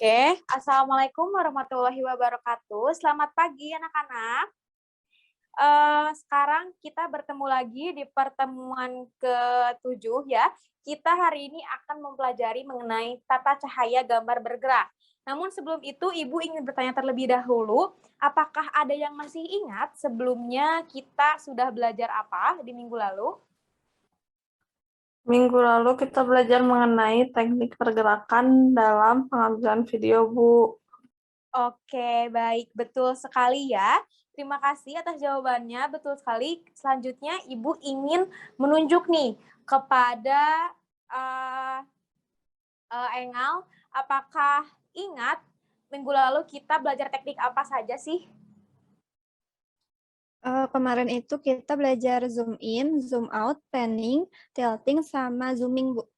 Oke, Assalamualaikum warahmatullahi wabarakatuh. Selamat pagi anak-anak. Sekarang kita bertemu lagi di pertemuan ke-7 ya. Kita hari ini akan mempelajari mengenai tata cahaya gambar bergerak. Namun sebelum itu Ibu ingin bertanya terlebih dahulu, apakah ada yang masih ingat sebelumnya kita sudah belajar apa di minggu lalu? Minggu lalu kita belajar mengenai teknik pergerakan dalam pengambilan video, Bu. Oke, baik. Betul sekali ya. Terima kasih atas jawabannya. Betul sekali. Selanjutnya, Ibu ingin menunjuk nih kepada Engal. Apakah ingat minggu lalu kita belajar teknik apa saja sih? Kemarin itu kita belajar zoom in, zoom out, panning, tilting, sama zooming, Bu.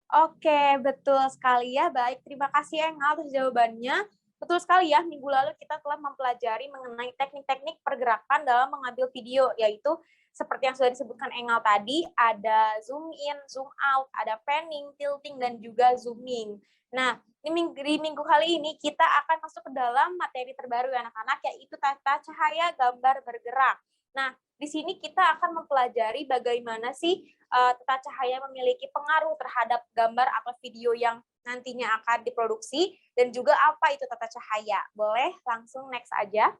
Oke, betul sekali ya. Baik, terima kasih Engal atas jawabannya. Betul sekali ya, minggu lalu kita telah mempelajari mengenai teknik-teknik pergerakan dalam mengambil video, yaitu seperti yang sudah disebutkan Engal tadi, ada zoom in, zoom out, ada panning, tilting, dan juga zooming. Nah, di minggu kali ini kita akan masuk ke dalam materi terbaru ya anak-anak, yaitu tata cahaya gambar bergerak. Nah, di sini kita akan mempelajari bagaimana sih tata cahaya memiliki pengaruh terhadap gambar atau video yang nantinya akan diproduksi, dan juga apa itu tata cahaya. Boleh langsung next aja.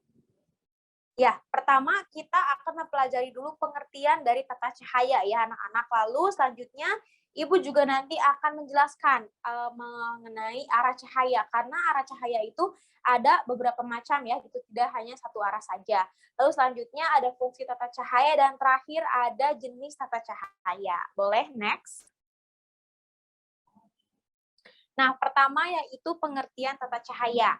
Ya, pertama kita akan mempelajari dulu pengertian dari tata cahaya ya anak-anak. Lalu selanjutnya Ibu juga nanti akan menjelaskan mengenai arah cahaya, karena arah cahaya itu ada beberapa macam ya, itu tidak hanya satu arah saja. Lalu selanjutnya ada fungsi tata cahaya, dan terakhir ada jenis tata cahaya. Boleh next? Nah, pertama yaitu pengertian tata cahaya.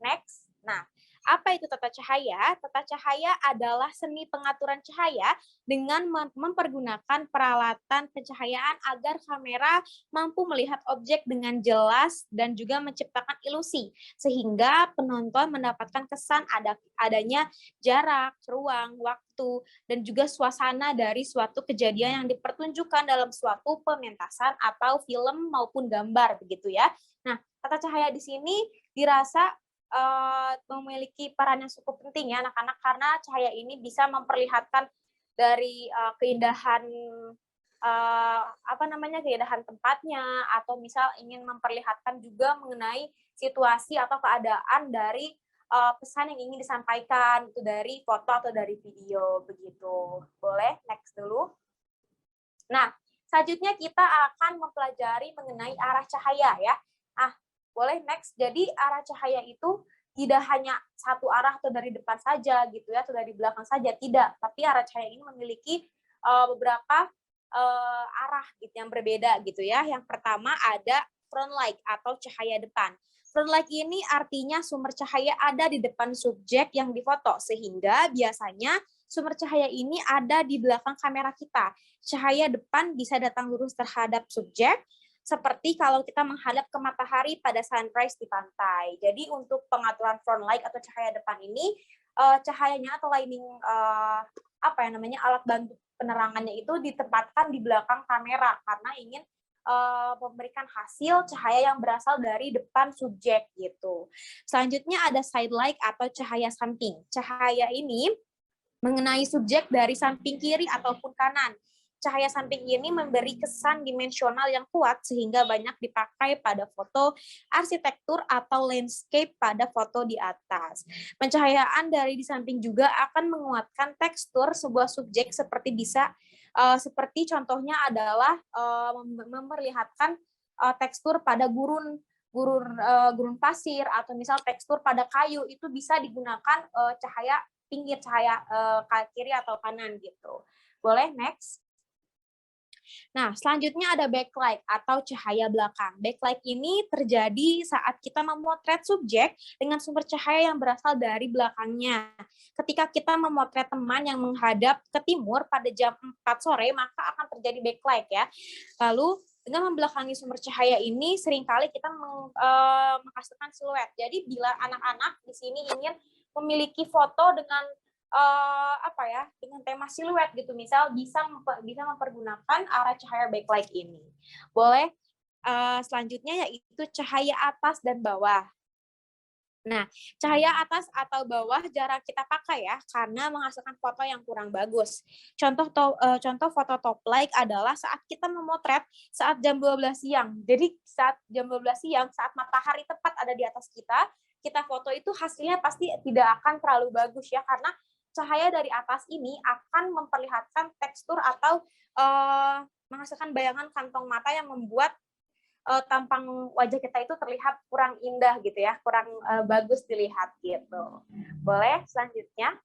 Next. Nah, apa itu tata cahaya? Tata cahaya adalah seni pengaturan cahaya dengan mempergunakan peralatan pencahayaan agar kamera mampu melihat objek dengan jelas dan juga menciptakan ilusi, sehingga penonton mendapatkan kesan adanya jarak, ruang, waktu, dan juga suasana dari suatu kejadian yang dipertunjukkan dalam suatu pementasan atau film maupun gambar, begitu ya. Nah, tata cahaya di sini dirasa memiliki peran yang cukup penting ya anak-anak, karena cahaya ini bisa memperlihatkan dari keindahan keindahan tempatnya, atau misal ingin memperlihatkan juga mengenai situasi atau keadaan dari pesan yang ingin disampaikan itu dari foto atau dari video, begitu. Boleh next dulu. Nah, selanjutnya kita akan mempelajari mengenai arah cahaya ya. Boleh next. Jadi arah cahaya itu tidak hanya satu arah atau dari depan saja gitu ya, atau dari belakang saja, tidak. Tapi arah cahaya ini memiliki beberapa arah gitu yang berbeda gitu ya. Yang pertama ada front light atau cahaya depan. Front light ini artinya sumber cahaya ada di depan subjek yang difoto, sehingga biasanya sumber cahaya ini ada di belakang kamera kita. Cahaya depan bisa datang lurus terhadap subjek, seperti kalau kita menghadap ke matahari pada sunrise di pantai. Jadi untuk pengaturan front light atau cahaya depan ini, cahayanya atau lighting alat bantu penerangannya itu ditempatkan di belakang kamera karena ingin memberikan hasil cahaya yang berasal dari depan subjek gitu. Selanjutnya ada side light atau cahaya samping. Cahaya ini mengenai subjek dari samping kiri ataupun kanan. Cahaya samping ini memberi kesan dimensional yang kuat sehingga banyak dipakai pada foto arsitektur atau landscape pada foto di atas. Pencahayaan dari di samping juga akan menguatkan tekstur sebuah subjek, seperti contohnya adalah memperlihatkan tekstur pada gurun pasir, atau misal tekstur pada kayu, itu bisa digunakan cahaya pinggir, cahaya kiri atau kanan gitu. Boleh next. Nah, selanjutnya ada backlight atau cahaya belakang. Backlight ini terjadi saat kita memotret subjek dengan sumber cahaya yang berasal dari belakangnya. Ketika kita memotret teman yang menghadap ke timur pada jam 4 sore, maka akan terjadi backlight ya. Lalu dengan membelakangi sumber cahaya ini, seringkali kita menghasilkan siluet. Jadi bila anak-anak di sini ingin memiliki foto dengan dengan tema siluet gitu, misal bisa mempergunakan arah cahaya backlight ini. Boleh selanjutnya yaitu cahaya atas dan bawah. Nah, cahaya atas atau bawah jarang kita pakai ya, karena menghasilkan foto yang kurang bagus. Contoh foto top light adalah saat kita memotret saat jam 12 siang. Jadi saat jam 12 siang, saat matahari tepat ada di atas kita foto itu hasilnya pasti tidak akan terlalu bagus ya, karena cahaya dari atas ini akan memperlihatkan tekstur atau menghasilkan bayangan kantong mata yang membuat tampang wajah kita itu terlihat kurang indah gitu ya, kurang bagus dilihat gitu. Boleh selanjutnya?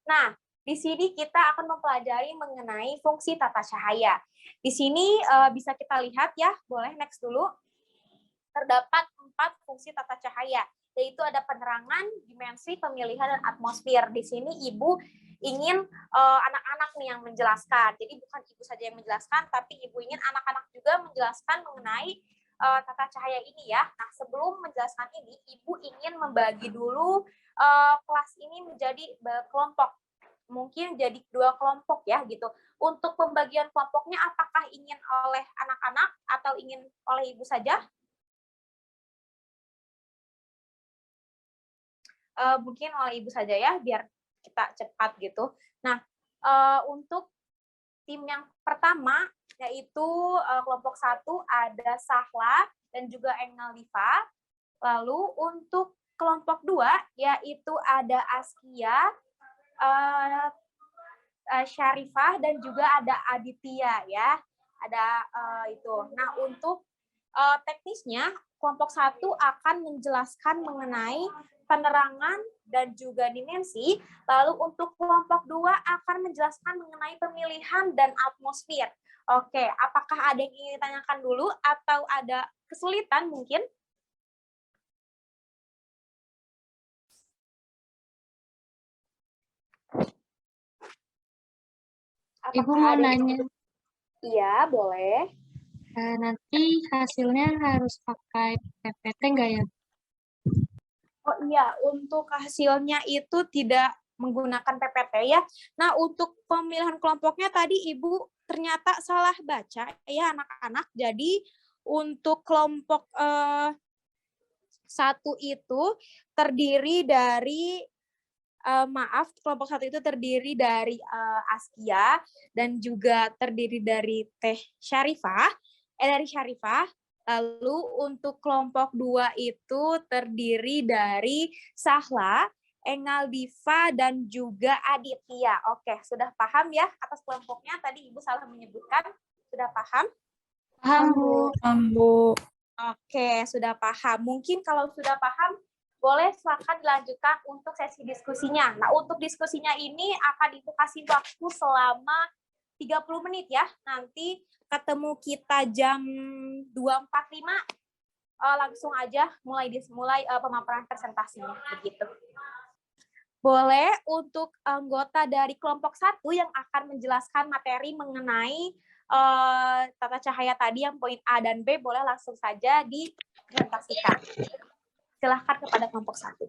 Nah, di sini kita akan mempelajari mengenai fungsi tata cahaya. Di sini bisa kita lihat ya, boleh next dulu. Terdapat 4 fungsi tata cahaya, yaitu ada penerangan, dimensi, pemilihan, dan atmosfer. Di sini Ibu ingin anak-anak nih yang menjelaskan. Jadi bukan Ibu saja yang menjelaskan, tapi Ibu ingin anak-anak juga menjelaskan mengenai tata cahaya ini ya. Nah, sebelum menjelaskan ini, Ibu ingin membagi dulu kelas ini menjadi kelompok. Mungkin jadi 2 kelompok ya gitu. Untuk pembagian kelompoknya apakah ingin oleh anak-anak atau ingin oleh Ibu saja? Mungkin oleh Ibu saja ya, biar kita cepat gitu. Nah, untuk tim yang pertama, yaitu kelompok 1 ada Sahla dan juga Engel Diva. Lalu untuk kelompok 2, yaitu ada Askia, Syarifah, dan juga ada Aditya ya. Ada itu. Nah, untuk teknisnya, kelompok 1 akan menjelaskan mengenai penerangan dan juga dimensi, lalu untuk kelompok 2 akan menjelaskan mengenai pemilihan dan atmosfer. Oke, apakah ada yang ingin ditanyakan dulu atau ada kesulitan mungkin? Ibu mau nanya. Iya, boleh. Nanti hasilnya harus pakai PPT nggak ya? Oh iya, untuk hasilnya itu tidak menggunakan PPT ya. Nah, untuk pemilihan kelompoknya tadi Ibu ternyata salah baca ya anak-anak. Jadi untuk kelompok 1 itu terdiri dari kelompok 1 itu terdiri dari Askia dan juga terdiri dari Syarifah. Lalu untuk kelompok 2 itu terdiri dari Sahla, Engel Diva, dan juga Aditya. Oke, sudah paham ya atas kelompoknya? Tadi Ibu salah menyebutkan. Sudah paham? Paham, Bu. Bu. Oke, sudah paham. Mungkin kalau sudah paham, boleh silakan dilanjutkan untuk sesi diskusinya. Nah, untuk diskusinya ini akan Ibu kasih waktu selama 30 menit ya. Nanti ketemu kita jam 2.45. Langsung aja mulai pemaparan presentasinya begitu. Boleh untuk anggota dari kelompok 1 yang akan menjelaskan materi mengenai tata cahaya tadi yang poin A dan B, boleh langsung saja dipresentasikan. Silahkan kepada kelompok 1.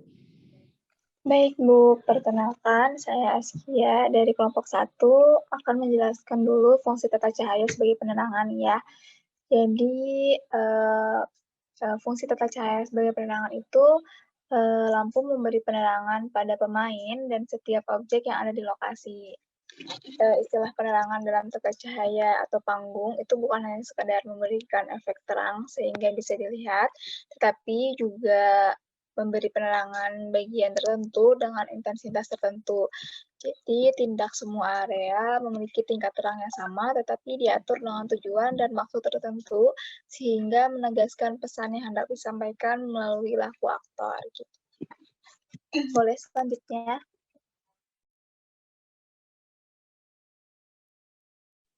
Baik, Bu. Perkenalkan, saya Askia dari kelompok 1 akan menjelaskan dulu fungsi tata cahaya sebagai penerangan ya. Jadi, fungsi tata cahaya sebagai penerangan itu lampu memberi penerangan pada pemain dan setiap objek yang ada di lokasi. Istilah penerangan dalam tata cahaya atau panggung itu bukan hanya sekadar memberikan efek terang sehingga bisa dilihat, tetapi juga memberi penerangan bagian tertentu dengan intensitas tertentu. Jadi, tidak semua area memiliki tingkat terang yang sama, tetapi diatur dengan tujuan dan maksud tertentu, sehingga menegaskan pesan yang hendak disampaikan melalui laku aktor. Gitu. Boleh selanjutnya.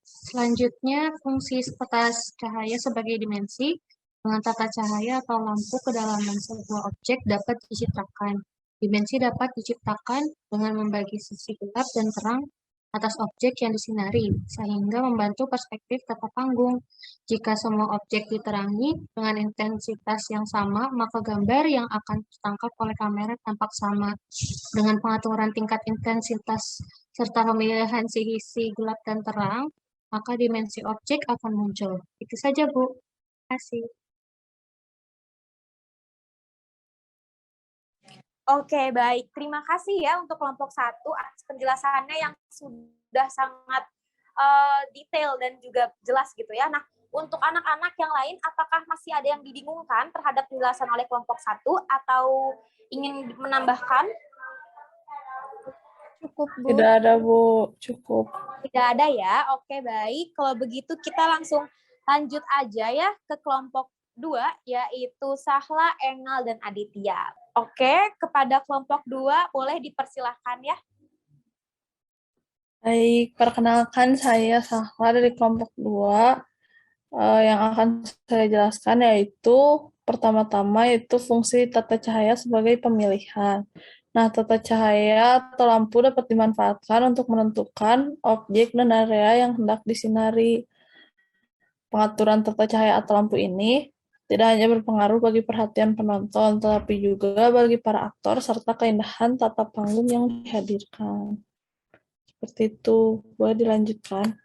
Selanjutnya, fungsi tata cahaya sebagai dimensi. Dengan tata cahaya atau lampu kedalaman sebuah objek dapat diciptakan. Dimensi dapat diciptakan dengan membagi sisi gelap dan terang atas objek yang disinari, sehingga membantu perspektif tata panggung. Jika semua objek diterangi dengan intensitas yang sama, maka gambar yang akan ditangkap oleh kamera tampak sama. Dengan pengaturan tingkat intensitas serta pemilihan sisi gelap dan terang, maka dimensi objek akan muncul. Itu saja, Bu. Terima kasih. Oke, baik. Terima kasih ya untuk kelompok 1 atas penjelasannya yang sudah sangat detail dan juga jelas gitu ya. Nah, untuk anak-anak yang lain, apakah masih ada yang dibingungkan terhadap penjelasan oleh kelompok 1 atau ingin menambahkan? Cukup, Bu. Tidak ada, Bu. Cukup. Tidak ada ya. Oke, baik. Kalau begitu kita langsung lanjut aja ya ke kelompok 2, yaitu Sahla, Engal, dan Aditya. Oke, kepada kelompok 2 boleh dipersilahkan ya. Baik, perkenalkan saya Sahla dari kelompok 2. Yang akan saya jelaskan yaitu pertama-tama itu fungsi tata cahaya sebagai pemilihan. Nah, tata cahaya atau lampu dapat dimanfaatkan untuk menentukan objek dan area yang hendak disinari. Pengaturan tata cahaya atau lampu ini tidak hanya berpengaruh bagi perhatian penonton, tetapi juga bagi para aktor serta keindahan tata panggung yang dihadirkan. Seperti itu, boleh dilanjutkan.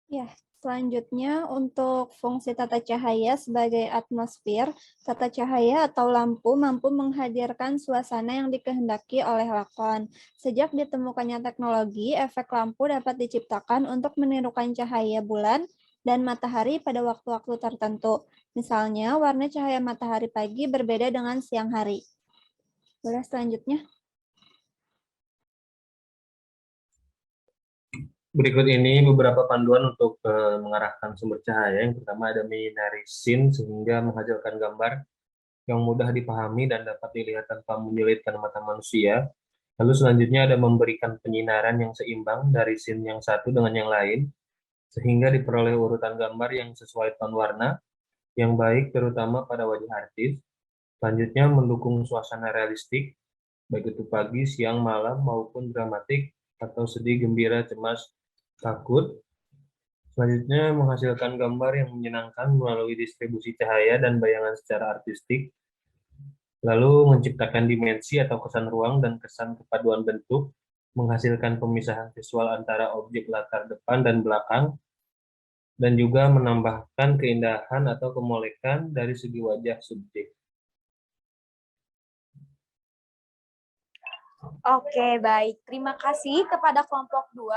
Ya, selanjutnya untuk fungsi tata cahaya sebagai atmosfer, tata cahaya atau lampu mampu menghadirkan suasana yang dikehendaki oleh lakon. Sejak ditemukannya teknologi, efek lampu dapat diciptakan untuk menirukan cahaya bulan dan matahari pada waktu-waktu tertentu. Misalnya, warna cahaya matahari pagi berbeda dengan siang hari. Boleh selanjutnya? Berikut ini beberapa panduan untuk mengarahkan sumber cahaya. Yang pertama ada minari scene sehingga menghasilkan gambar yang mudah dipahami dan dapat dilihat tanpa menyulitkan mata manusia. Lalu selanjutnya ada memberikan penyinaran yang seimbang dari scene yang satu dengan yang lain, sehingga diperoleh urutan gambar yang sesuai ton warna, yang baik terutama pada wajah artis. Selanjutnya mendukung suasana realistik, baik itu pagi, siang, malam, maupun dramatik, atau sedih, gembira, cemas, takut. Selanjutnya menghasilkan gambar yang menyenangkan melalui distribusi cahaya dan bayangan secara artistik. Lalu menciptakan dimensi atau kesan ruang dan kesan kepaduan bentuk, menghasilkan pemisahan visual antara objek latar depan dan belakang, dan juga menambahkan keindahan atau kemolekan dari segi wajah subjek. Oke, baik. Terima kasih kepada kelompok 2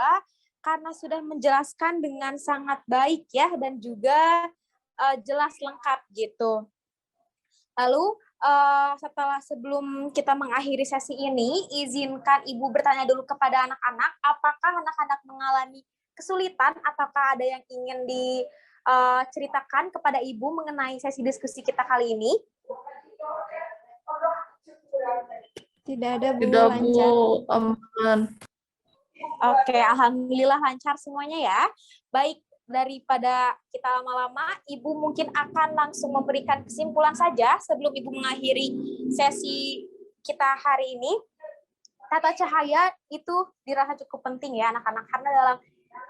karena sudah menjelaskan dengan sangat baik ya dan juga jelas lengkap gitu. Lalu sebelum kita mengakhiri sesi ini, izinkan Ibu bertanya dulu kepada anak-anak, apakah anak-anak mengalami kesulitan ataukah ada yang ingin diceritakan kepada Ibu mengenai sesi diskusi kita kali ini? Tidak ada, Bu. Tidak, Lancar. Bu. Aman. Oke, alhamdulillah lancar semuanya ya. Baik, daripada kita lama-lama, Ibu mungkin akan langsung memberikan kesimpulan saja sebelum Ibu mengakhiri sesi kita hari ini. Tata cahaya itu dirasa cukup penting ya anak-anak, karena dalam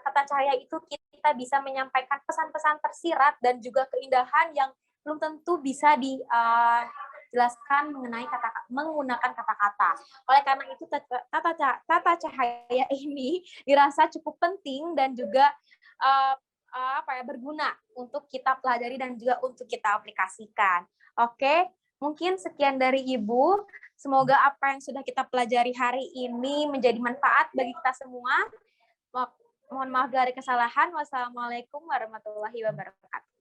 tata cahaya itu kita bisa menyampaikan pesan-pesan tersirat dan juga keindahan yang belum tentu bisa dijelaskan menggunakan kata-kata. Oleh karena itu tata cahaya ini dirasa cukup penting dan juga berguna untuk kita pelajari dan juga untuk kita aplikasikan. Oke, mungkin sekian dari Ibu. Semoga apa yang sudah kita pelajari hari ini menjadi manfaat bagi kita semua. Mohon maaf dari kesalahan. Wassalamualaikum warahmatullahi wabarakatuh.